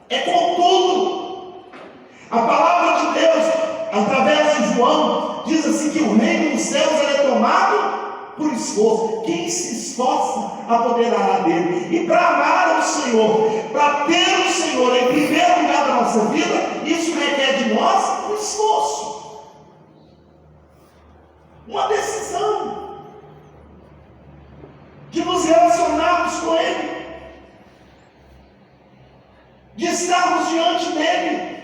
É com tudo. A palavra de Deus, através de João, diz assim que o reino dos céus é tomado por esforço. Quem se esforça apoderará dele. E para amar o Senhor, para ter o Senhor em primeiro lugar da nossa vida, isso requer de nós um esforço, uma decisão de nos relacionarmos com Ele, de estarmos diante dele.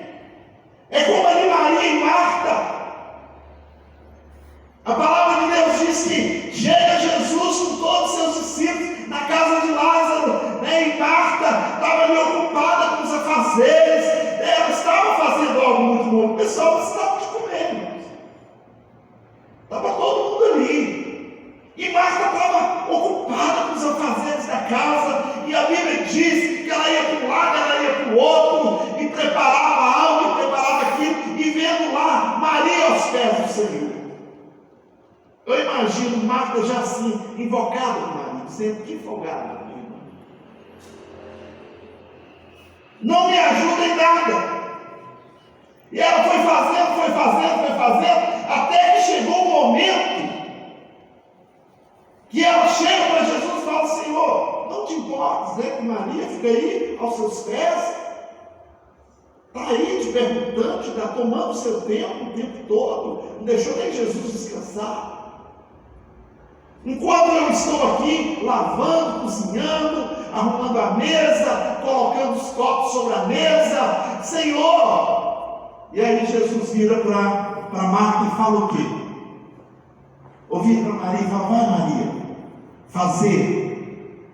É como ali Maria e Marta. A palavra de Deus diz que chega Jesus com todos os seus discípulos na casa de Lázaro, né? E Marta estava ali ocupada com os afazeres, ela estava fazendo algo muito bom, o pessoal estava de comer, irmãos. Estava todo mundo ali, e Marta estava ocupada com os afazeres da casa, e a Bíblia diz que ela ia para um lado, ela ia para o outro, e preparava algo, e preparava aquilo, e vendo lá Maria aos pés do Senhor. Eu imagino Marta já assim, invocada com Maria, dizendo: que folgada, meu irmão. Não me ajuda em nada. E ela foi fazendo, até que chegou o momento que ela chega para Jesus e fala: Senhor, não te importa dizer que Maria fica aí aos seus pés? Está aí te perguntando, está tomando o seu tempo o tempo todo, não deixou nem Jesus descansar. Enquanto eu estou aqui lavando, cozinhando, arrumando a mesa, colocando os copos sobre a mesa, Senhor. E aí Jesus vira para Marta e fala o quê? Ouvir para Maria e fala: vai, Maria, fazer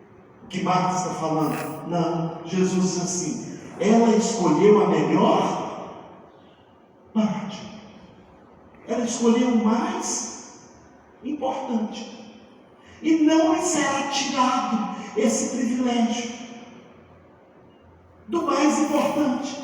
o que Marta está falando. Não, Jesus diz assim: ela escolheu a melhor parte, ela escolheu o mais importante. E não lhe será tirado esse privilégio do mais importante.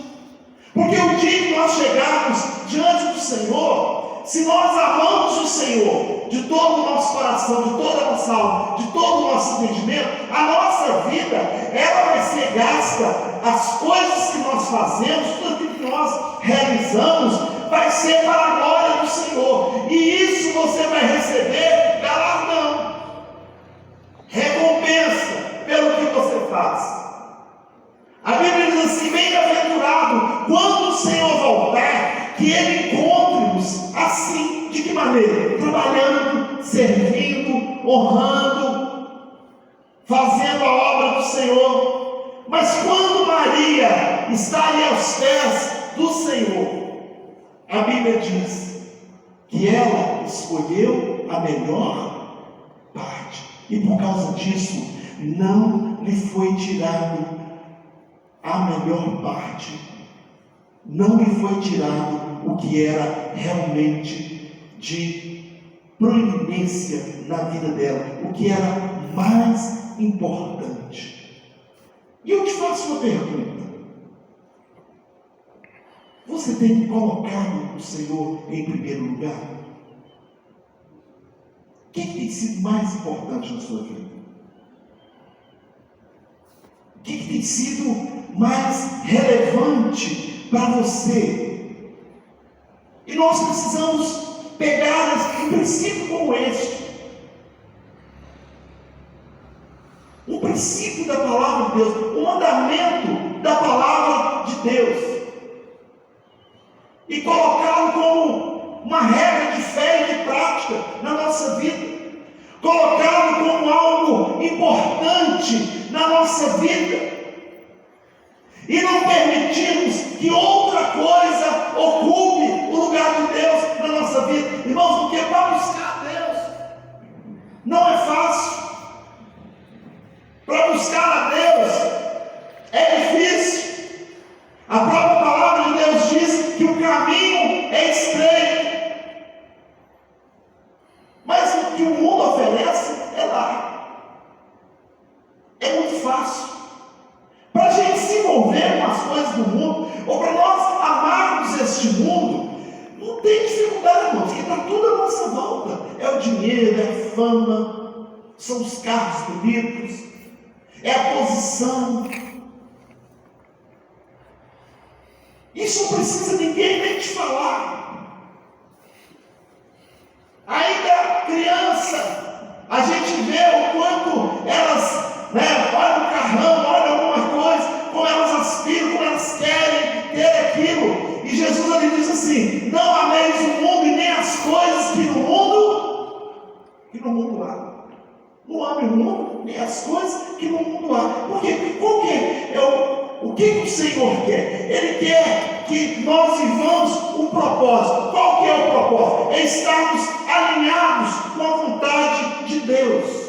Porque o dia que nós chegarmos diante do Senhor, se nós amamos o Senhor de todo o nosso coração, de toda a nossa alma, de todo o nosso entendimento, a nossa vida, ela vai ser gasta, as coisas que nós fazemos, tudo aquilo que nós realizamos, vai ser para a glória do Senhor. E isso você vai receber galardão, recompensa pelo que você faz. A Bíblia diz assim: bem-aventurado quando o Senhor voltar, que Ele encontre-nos assim. De que maneira? Trabalhando, servindo, honrando, fazendo a obra do Senhor. Mas quando Maria está ali aos pés do Senhor, a Bíblia diz que ela escolheu a melhor parte. E por causa disso, não lhe foi tirado a melhor parte. Não lhe foi tirado o que era realmente de proeminência na vida dela, o que era mais importante. E eu te faço uma pergunta: você tem colocado o Senhor em primeiro lugar? O que tem sido mais importante na sua vida? O que tem sido mais relevante para você? E nós precisamos pegar um princípio como este, um princípio da palavra de Deus, um mandamento da palavra de Deus, e colocá-lo como uma regra de fé e de prática na nossa vida, colocá-lo como algo importante na nossa vida, e não permitirmos que outra coisa ocupe o lugar de Deus na nossa vida. Irmãos, porque para buscar a Deus não é fácil. Para buscar a Deus é difícil. A própria palavra de Deus diz que o caminho é estreito, mas o que o mundo oferece é largo, é muito fácil. Para a gente se envolver com as coisas do mundo, ou para nós amarmos este mundo, não tem dificuldade, irmãos, porque está tudo à nossa volta. É o dinheiro, é a fama, são os carros bonitos, é a posição. Isso não precisa ninguém nem te falar. Ainda criança, a gente vê o quanto elas, olham o carrão, olham alguma coisa, como elas aspiram, como elas querem ter aquilo. E Jesus ali diz assim: não ameis o mundo e nem as coisas que no mundo há. Não ame o mundo, nem as coisas que no mundo há. Porque o que o Senhor quer? Ele quer que nós vivamos um propósito. Qual que é o propósito? É estarmos alinhados com a vontade de Deus.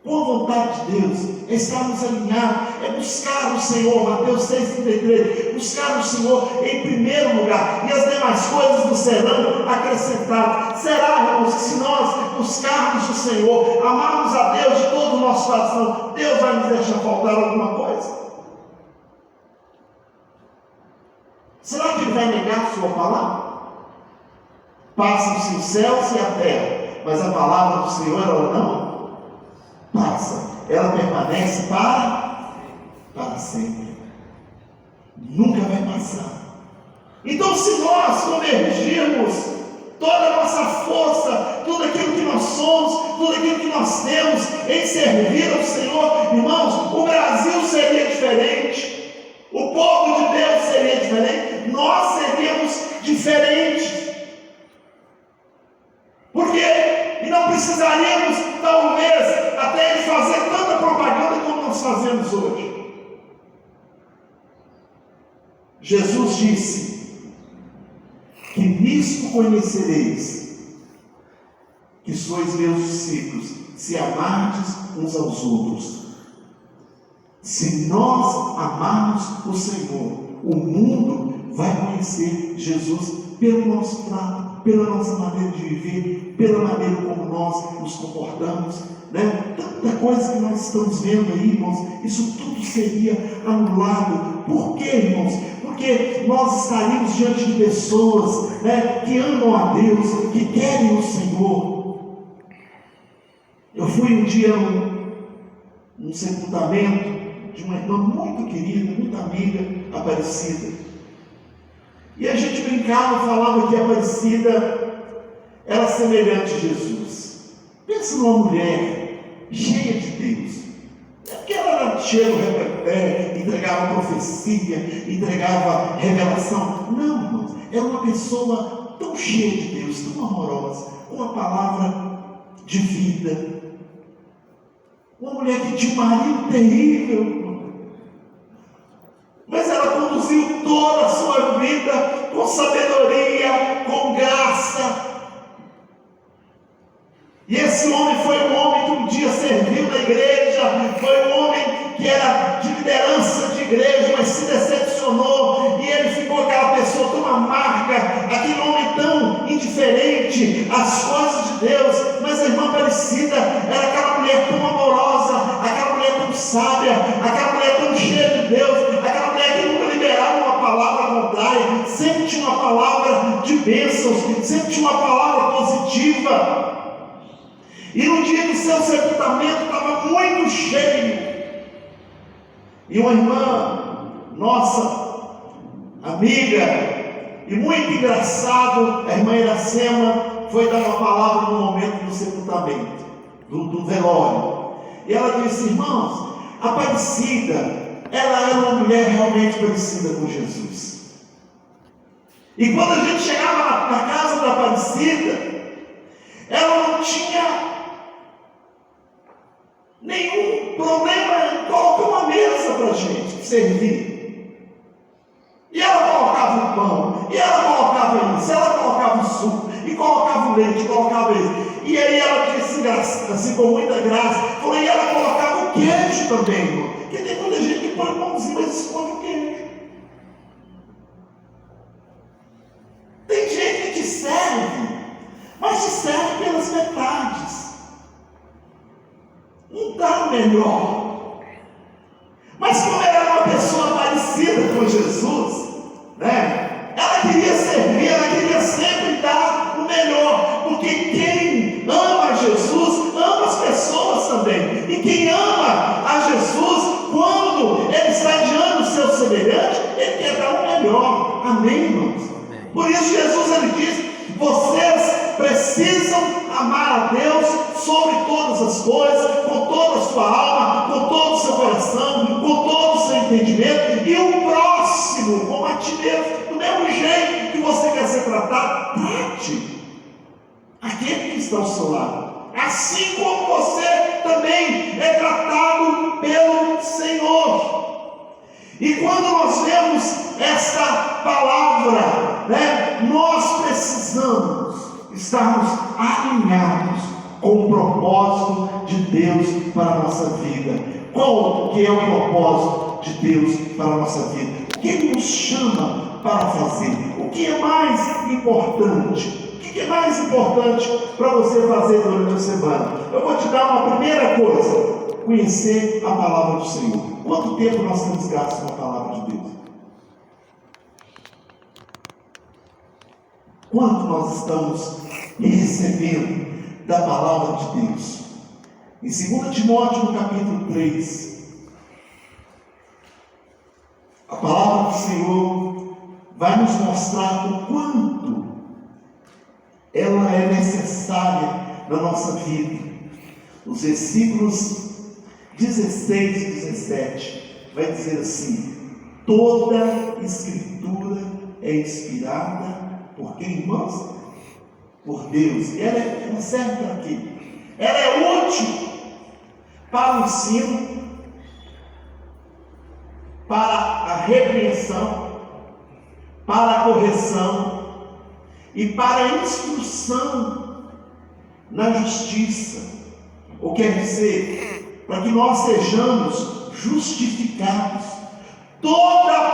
Com a vontade de Deus, é estarmos alinhados, é buscar o Senhor, Mateus 6,33, buscar o Senhor em primeiro lugar, e as demais coisas nos serão acrescentadas. Será, irmãos, que se nós buscarmos o Senhor, amarmos a Deus de todo o nosso coração, Deus vai nos deixar faltar alguma coisa? Será que Ele vai negar a sua palavra? Passam-se os céus e a terra, mas a palavra do Senhor, ela não passa, ela permanece para sempre, nunca vai passar. Então, se nós convergirmos toda a nossa força, tudo aquilo que nós somos, tudo aquilo que nós temos em servir ao Senhor, irmãos, o Brasil seria diferente, o povo de Deus seria diferente, nós seríamos diferentes. Por quê? E não precisaríamos, talvez, até ele fazer tanta propaganda como nós fazemos hoje. Jesus disse que nisto conhecereis que sois meus discípulos, se amardes uns aos outros. Se nós amarmos o Senhor, o mundo vai conhecer Jesus pelo nosso trato, pela nossa maneira de viver, pela maneira como nós nos comportamos, Tanta coisa que nós estamos vendo aí, irmãos, isso tudo seria anulado. Por quê, irmãos? Porque nós estaríamos diante de pessoas, que amam a Deus, que querem o Senhor. Eu fui um dia num sepultamento de uma irmã muito querida, muito amiga, Aparecida. E a gente brincava, falava que a Aparecida era semelhante a Jesus. Pensa numa mulher cheia de Deus. É porque ela era cheia do repertório, entregava profecia, entregava revelação. Não, irmãos, era uma pessoa tão cheia de Deus, tão amorosa, com uma palavra de vida. Uma mulher que tinha um marido terrível, mas ela conduziu toda a sua vida com sabedoria, com graça. E esse homem foi um homem que um dia serviu na igreja, foi um homem que era de liderança de igreja, mas se decepcionou, e ele ficou aquela pessoa tão amarga, aquele homem tão indiferente às coisas de Deus. Mas a irmã Aparecida era aquela mulher tão amorosa, aquela mulher tão sábia, aquela mulher tão cheia de Deus, aquela mulher que nunca liberava uma palavra contrária, sempre tinha uma palavra de bênçãos, sempre tinha uma palavra positiva. E no dia do seu sepultamento estava muito cheio. E uma irmã nossa, amiga, e muito engraçado, a irmã Iracema foi dar uma palavra no momento do sepultamento, do velório. E ela disse: irmãos, a Aparecida, ela era uma mulher realmente parecida com Jesus. E quando a gente chegava na casa da Aparecida, ela não tinha nenhum problema em colocar uma mesa para a gente servir. E ela colocava o pão, e ela colocava isso, ela colocava o suco, e colocava o leite, colocava isso. E aí ela disse assim, com muita graça, falou, e ela colocava o queijo também, irmão. Porque tem muita gente que põe o pãozinho, mas esconde o queijo. Tem gente que te serve, mas te serve pelas metades. Não dá o melhor. Mas como ela era uma pessoa parecida com Jesus, ela queria servir, ela queria sempre dar o melhor, porque quem ama Jesus, ama as pessoas também. E quem ama a Jesus, quando ele está diante dos seus semelhantes, Por isso Jesus ele diz: vocês precisam amar a Deus sobre todas as coisas, com toda a sua alma, com todo o seu coração, com todo o seu entendimento, e o próximo como a ti mesmo. Do mesmo jeito que você quer ser tratado, trate aquele que está ao seu lado, assim como você também é tratado pelo Senhor. E quando nós vemos esta palavra, nós precisamos estarmos alinhados com o propósito de Deus para a nossa vida. Qual que é o propósito de Deus para a nossa vida? O que Ele nos chama para fazer? O que é mais importante? O que é mais importante para você fazer durante a semana? Eu vou te dar uma primeira coisa: conhecer a palavra do Senhor. Quanto tempo nós temos gasto com a palavra de Deus? Quanto nós estamos recebendo da palavra de Deus? Em 2 Timóteo, no capítulo 3, a palavra do Senhor vai nos mostrar o quanto ela é necessária na nossa vida. Os versículos 16 e 17 vai dizer assim: toda escritura é inspirada por quem, irmãos? Por Deus. E ela serve para quê? Ela é útil para o ensino, para a repreensão, para a correção e para a instrução na justiça. O que quer dizer? Para que nós sejamos justificados. Toda a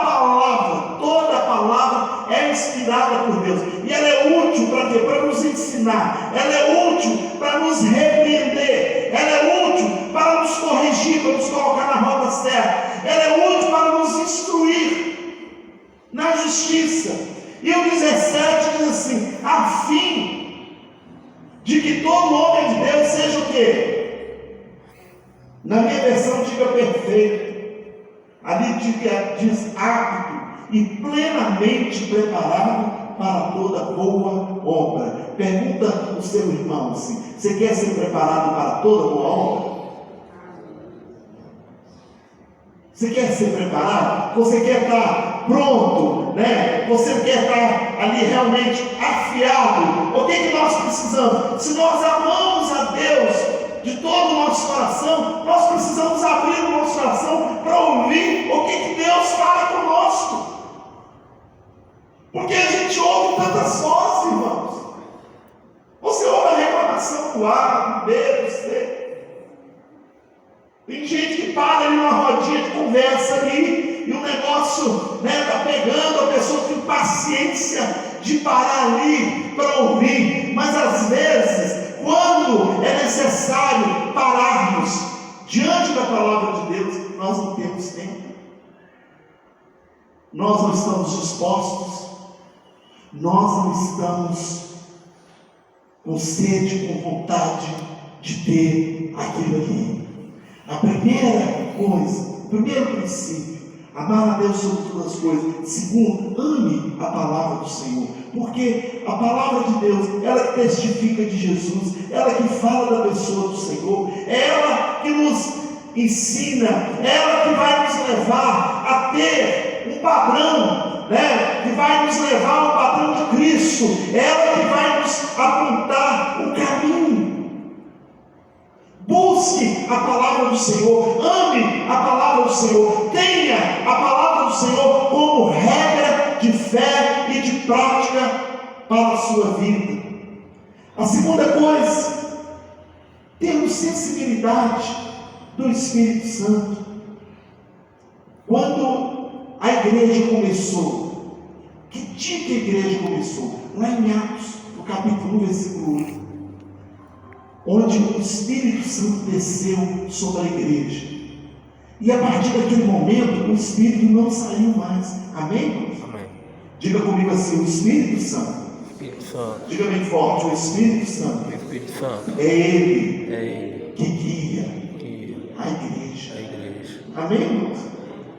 palavra é inspirada por Deus. E ela é útil para quê? Para nos ensinar. Ela é útil para nos repreender. Ela é útil para nos corrigir, para nos colocar na rota certa. Ela é útil para nos instruir na justiça. E o 17 diz assim: a fim de que todo homem de Deus seja o quê? Na minha versão diga perfeito. Ali diz apto e plenamente preparado para toda boa obra. Pergunta o seu irmão assim: você quer ser preparado para toda boa obra? Você quer ser preparado? Você quer estar pronto, Você quer estar ali realmente afiado? O que nós precisamos? Se nós amamos a Deus de todo o nosso coração, nós precisamos abrir o nosso coração para ouvir o que Deus fala conosco. Porque a gente ouve tantas vozes, irmãos. Você ouve a reclamação do A, do B, do C. Tem gente que para ali numa rodinha de conversa ali, e o negócio está pegando, a pessoa tem paciência de parar ali para ouvir. Mas às vezes, quando é necessário pararmos diante da palavra de Deus, nós não temos tempo. Nós não estamos dispostos. Nós não estamos com sede, com vontade de ter aquilo ali. A primeira coisa, o primeiro princípio: amar a Deus sobre todas as coisas. Segundo, ame a palavra do Senhor. Porque a palavra de Deus, ela que testifica de Jesus, ela que fala da pessoa do Senhor, ela que nos ensina, ela que vai nos levar a ter um padrão, que vai nos levar ao padrão de Cristo, ela que vai nos apontar o caminho. Busque a palavra do Senhor, ame a palavra do Senhor, tenha a palavra do Senhor como regra de fé e de prática para a sua vida. A segunda coisa, temos sensibilidade do Espírito Santo. Quando a igreja começou, que dia que a igreja começou? Lá em Atos, no capítulo 1, versículo 8. Onde o Espírito Santo desceu sobre a igreja. E a partir daquele momento, o Espírito não saiu mais. Amém, irmãos? Amém. Diga comigo assim: o Espírito Santo. Espírito Santo. Diga bem forte: o Espírito Santo. Espírito Santo. É Ele. É Ele que guia a igreja. Amém, irmãos?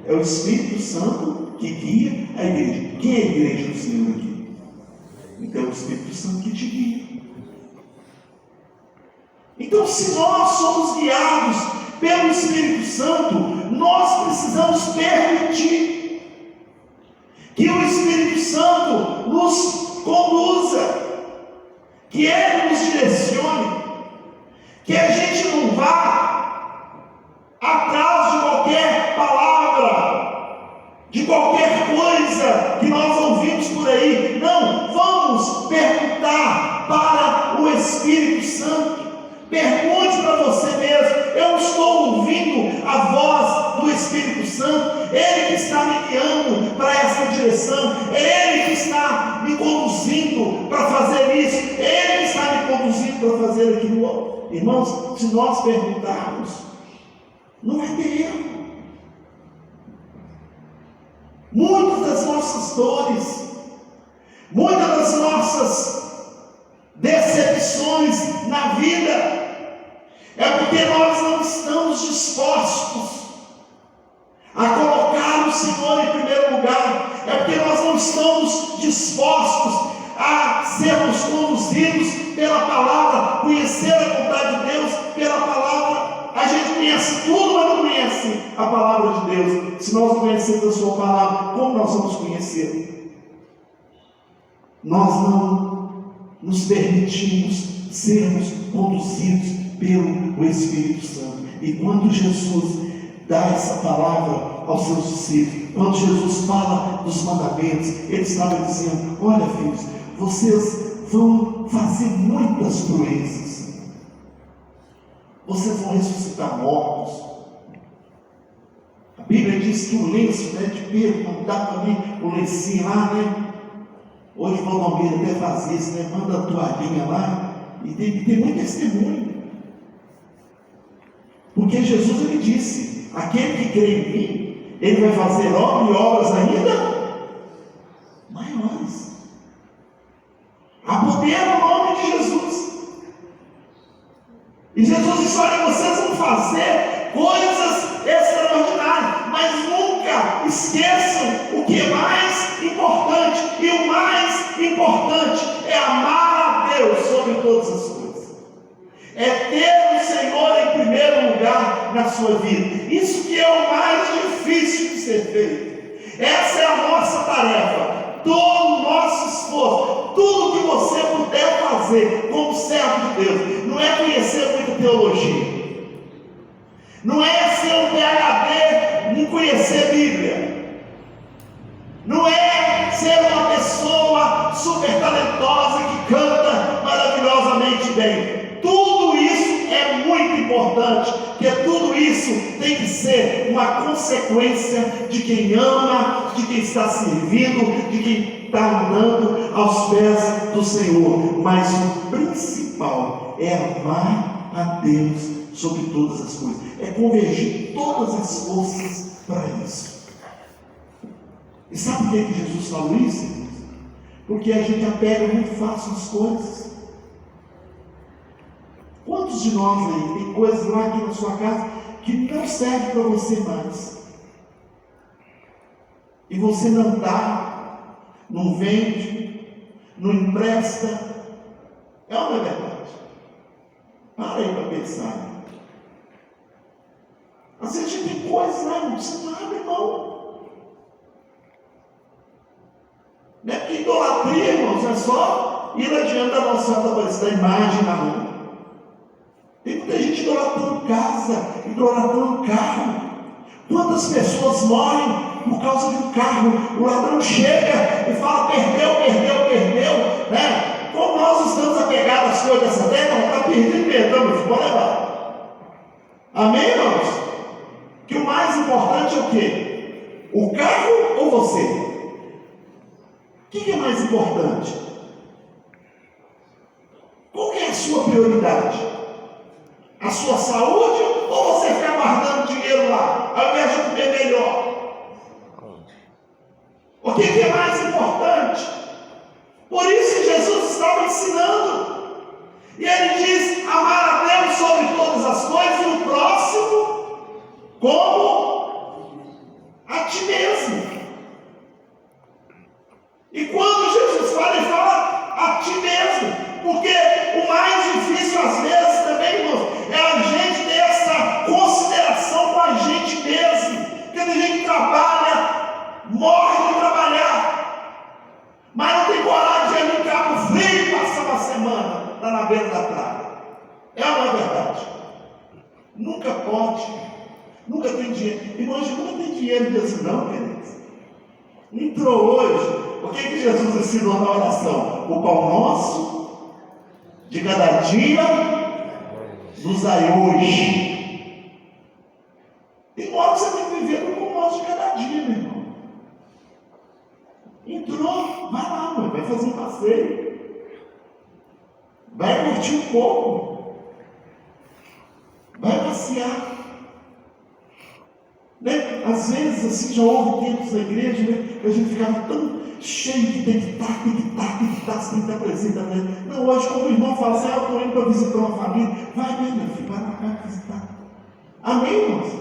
É o Espírito Santo que guia a igreja. Quem é a igreja do Senhor aqui? Então é o Espírito Santo que te guia. Então, se nós somos guiados pelo Espírito Santo, nós precisamos permitir que o Espírito Santo nos conduza, que Ele nos direcione, que a gente não vá atrás de qualquer palavra, de qualquer coisa que nós ouvimos por aí. Não, vamos perguntar para o Espírito Santo. Pergunte para você mesmo: eu estou ouvindo a voz do Espírito Santo? Ele que está me guiando para essa direção, Ele que está me conduzindo para fazer isso, Ele que está me conduzindo para fazer aquilo outro. Irmãos, se nós perguntarmos, não vai ter erro. Muitas das nossas dores, muitas das nossas decepções na vida é porque nós não estamos dispostos a colocar o Senhor em primeiro lugar, é porque nós não estamos dispostos a sermos conduzidos pela palavra, conhecer a vontade de Deus pela palavra. A gente conhece tudo, mas não conhece a palavra de Deus. Se nós não conhecemos a sua palavra, como nós vamos conhecer? Nós não nos permitimos sermos conduzidos pelo Espírito Santo. E quando Jesus dá essa palavra aos seus discípulos, quando Jesus fala dos mandamentos, ele estava dizendo: olha, filhos, vocês vão fazer muitas proezas, vocês vão ressuscitar mortos. A Bíblia diz que o lenço, de Pedro, quando dá para mim o lencinho lá, hoje o Valdomiro até faz isso, manda a toalhinha lá, e tem que ter muito testemunho. Porque Jesus, ele disse: aquele que crê em mim, ele vai fazer obras ainda maiores. Há poder no nome de Jesus. E Jesus disse: olha, vocês vão fazer coisas extraordinárias, mas nunca esqueçam o que é mais importante. E o mais importante é amar a Deus sobre todas as coisas. É ter o Senhor em primeiro lugar na sua vida. Isso que é o mais difícil de ser feito. Essa é a nossa tarefa. Todo o nosso esforço, tudo que você puder fazer como servo de Deus, não é conhecer muita teologia, não é ser um PhD em conhecer Bíblia, não é ser uma pessoa super talentosa que canta maravilhosamente bem. Tudo isso é muito importante, porque tudo isso tem que ser uma consequência de quem ama, de quem está servindo, de quem está andando aos pés do Senhor. Mas o principal é amar a Deus sobre todas as coisas, é convergir todas as forças para isso. E sabe por que Jesus falou isso? Porque a gente apega muito fácil as coisas. Quantos de nós aí tem coisas lá aqui na sua casa que não servem para você mais? E você não dá, não vende, não empresta. É ou não é verdade? Para aí para pensar. Às vezes a gente tem coisas lá, irmão, você não abre mão. Não é porque idolatria, irmãos, é só ir adiante da nossa Santa Aparecida, da imagem na rua. Tem muita gente idolatrando casa, idolatrando carro. Quantas pessoas morrem por causa de um carro? O ladrão chega e fala: perdeu, né? Como nós estamos apegados às coisas dessa terra, está perdido, perdão, meu filho, pode levar. Amém, irmãos? Que o mais importante é o quê? O carro ou você? O que é mais importante? Qual que é a sua prioridade? A sua saúde, ou você ficar guardando dinheiro lá, ao invés de comer melhor? O que é mais importante? Por isso que Jesus estava ensinando. E ele diz: amar a Deus sobre todas as coisas, e o próximo como a ti mesmo. E quando Jesus fala, ele fala pacote. Nunca tem dinheiro. Irmãos, nunca tem dinheiro disso não, queridos. Entrou hoje. O que Jesus ensinou na oração? O pão nosso de cada dia nos dai hoje. E logo você tem que viver no pão nosso de cada dia, meu irmão. Entrou, vai lá, mãe, vai fazer um passeio. Vai curtir um pouco. Vai passear. Né? Às vezes, assim, já houve tempos na igreja, né? Que a gente ficava tão cheio de tem que estar, você tem que estar presente. Né? Não, hoje, quando o irmão fala assim, eu estou indo para visitar uma família, vai, meu filho, vai lá visitar. Amém, irmãos?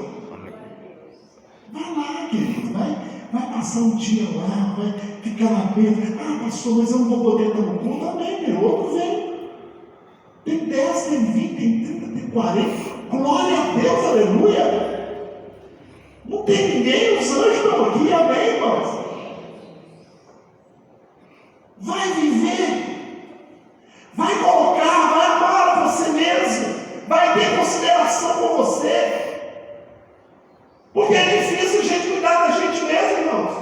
Vai lá, querido, vai passar um dia lá, vai ficar lá dentro. Ah, pastor, mas eu não vou poder estar no culto. Amém, meu, outro vem. Tem 10, tem 20, tem 30, tem 40. Glória a Deus, aleluia. Não tem ninguém, os anjos estão aqui, amém, irmãos? Vai viver, vai colocar, vai amar você mesmo, vai ter consideração com você, porque é difícil a gente cuidar da gente mesmo, irmãos.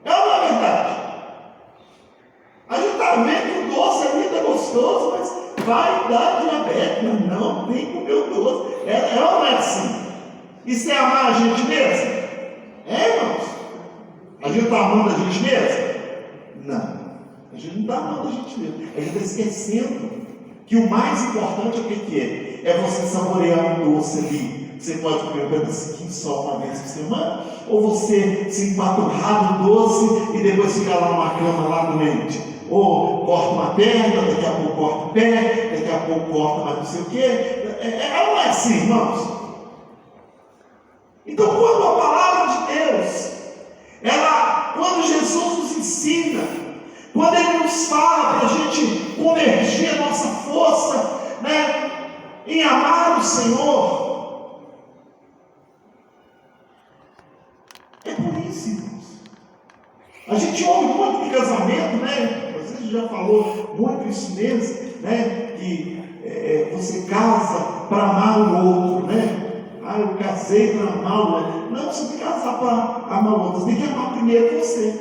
É uma verdade. A gente está vendo que o doce ali está gostoso, mas vai dar diabetes, mas não tem que comer o doce. É ou não é assim? Isso é amar a gente mesmo? É, irmãos? A gente está amando a gente mesmo? Não. A gente não está amando a gente mesmo. A gente está esquecendo que o mais importante é o que é? É você saborear um doce ali. Você pode comer um pedacinho só uma vez por semana, ou você se empaturrar no doce e depois ficar lá numa cama lá doente. Ou corta uma perna, daqui a pouco corta o pé, daqui a pouco corta mais não sei o quê. Não é assim, irmãos. Então, quando a palavra de Deus, quando Jesus nos ensina, quando Ele nos fala para a gente convergir a nossa força, né, em amar o Senhor, é por isso, irmãos. A gente ouve muito de casamento, né? Você já falou muito isso mesmo, né? Que você casa para amar o outro, né? Ah, eu casei para amar o outro. Não, você tem que casar para amar o outro. Você tem que amar primeiro você.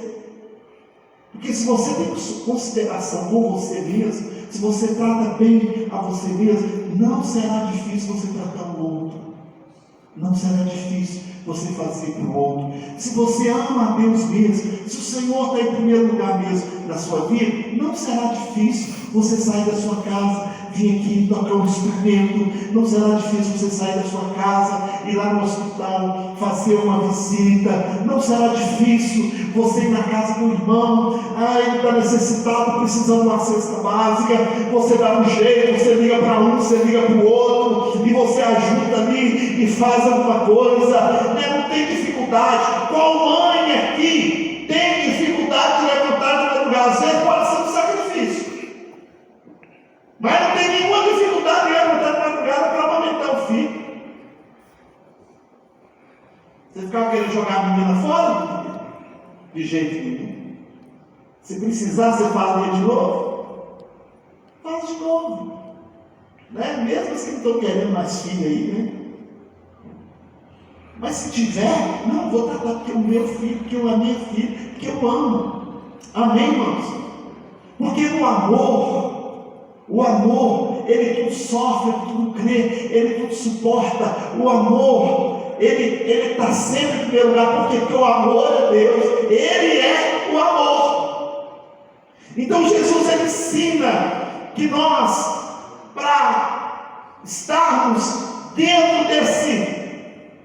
Porque se você tem consideração com você mesmo, se você trata bem a você mesmo, não será difícil você tratar o outro. Não será difícil você fazer para o outro. Se você ama a Deus mesmo, se o Senhor está em primeiro lugar mesmo na sua vida, não será difícil você sair da sua casa, vir aqui tocar um instrumento. Não será difícil você sair da sua casa, ir lá no hospital, fazer uma visita. Não será difícil você ir na casa do irmão. Ah, ele está necessitado, precisando de uma cesta básica. Você dá um jeito, você liga para um, você liga para o outro, e você ajuda ali e faz alguma coisa. Não tem dificuldade. Qual mãe aqui tem dificuldade de levantar de madrugada? Às vezes pode ser um sacrifício, mas não tem nenhuma dificuldade de levantar de madrugada para amamentar o filho. Você ficava querendo jogar a menina fora? De jeito nenhum. Se precisar, você faz de novo? Faz de novo. Né? Mesmo assim, não estão querendo mais filho aí, né? Mas se tiver, não, vou tratar porque é o meu filho, porque é a minha filha, porque eu amo. Amém, irmãos? Porque no amor, o amor, ele tudo sofre, ele tudo crê, ele tudo suporta. O amor, ele está sempre em primeiro lugar, porque o amor é Deus, ele é o amor. Então Jesus, ele ensina que nós, para estarmos dentro desse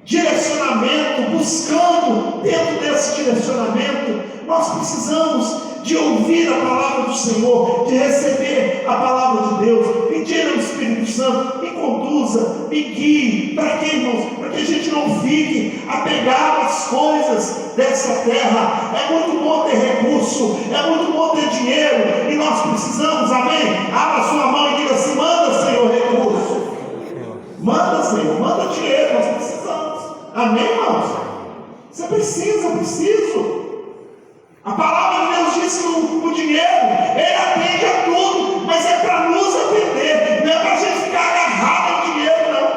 direcionamento, buscando dentro desse direcionamento, nós precisamos de ouvir a palavra do Senhor, de receber a palavra de Deus, pedir ao Espírito Santo, me conduza, me guie. Para quê, irmãos? Para que a gente não fique apegado às coisas dessa terra. É muito bom ter recurso, é muito bom ter dinheiro, e nós precisamos, amém? Abra sua mão e diga assim: manda, Senhor, recurso. Manda, Senhor, manda dinheiro, nós precisamos. Amém, irmãos? Você precisa, eu preciso. A palavra de Deus diz que o dinheiro, ele atende a tudo, mas é para nos atender, não é para a gente ficar agarrado ao dinheiro, não.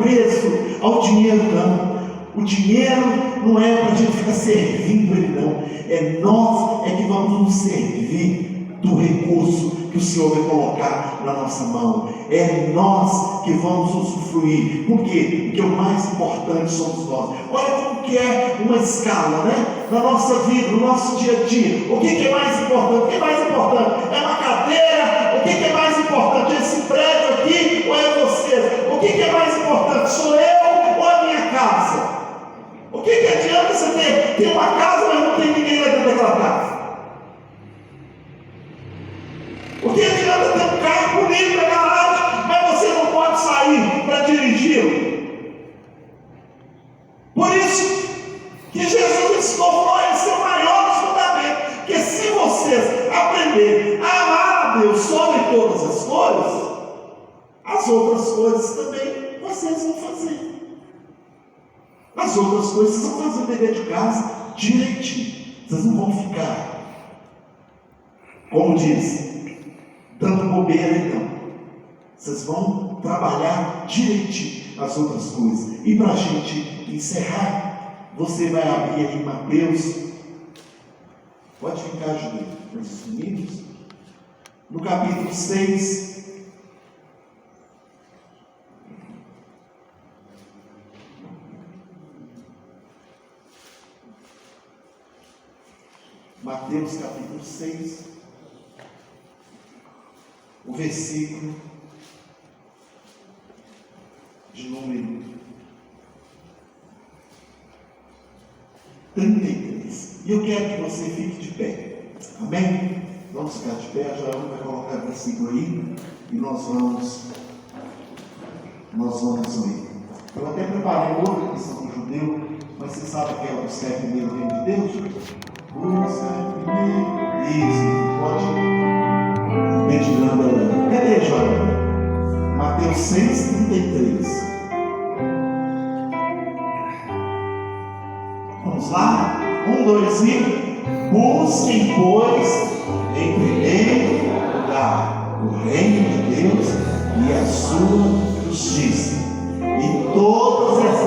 preso ao dinheiro, não. O dinheiro não é para a gente ficar servindo ele, não. É nós que vamos nos servir do recurso que o Senhor vai colocar na nossa mão. É nós que vamos usufruir. Por quê? Porque o mais importante somos nós. Olha como que é uma escala, né? Na nossa vida, no nosso dia a dia. O que é mais importante? O que é mais importante? É uma cadeira? O que é mais importante? Esse prédio aqui ou é você? O que é mais importante? Sou eu ou a minha casa? O que adianta você ter uma casa, mas não tem ninguém lá dentro daquela casa? O que adianta ter um carro bonito na garagem, mas você não pode sair para dirigi-lo? Por isso que Jesus ensinou esse é o maior dos mandamentos. Porque se vocês aprenderem a amar a Deus sobre todas as coisas, as outras coisas também vocês vão fazer. As outras coisas vocês vão fazer o dever de casa direitinho. Vocês não vão ficar, como diz, dando bobeira aí não. Vocês vão trabalhar direitinho as outras coisas. E para a gente encerrar, você vai abrir aí Mateus. Pode ficar, Júlio, os meninos. No capítulo 6. Mateus capítulo 6, o versículo de número 33. E eu quero que você fique de pé. Amém? Vamos ficar de pé. A Joana vai colocar o versículo aí e nós vamos ler. Eu até preparei outra questão do judeu, mas você sabe aquela buscar primeiro o reino de Deus? Busca primeiro. Isso, pode meditando agora. Cadê, Joana? Mateus 6,33. Vamos lá? 1, 2 e. Busquem, pois, em primeiro lugar o reino de Deus e a sua justiça, e todas as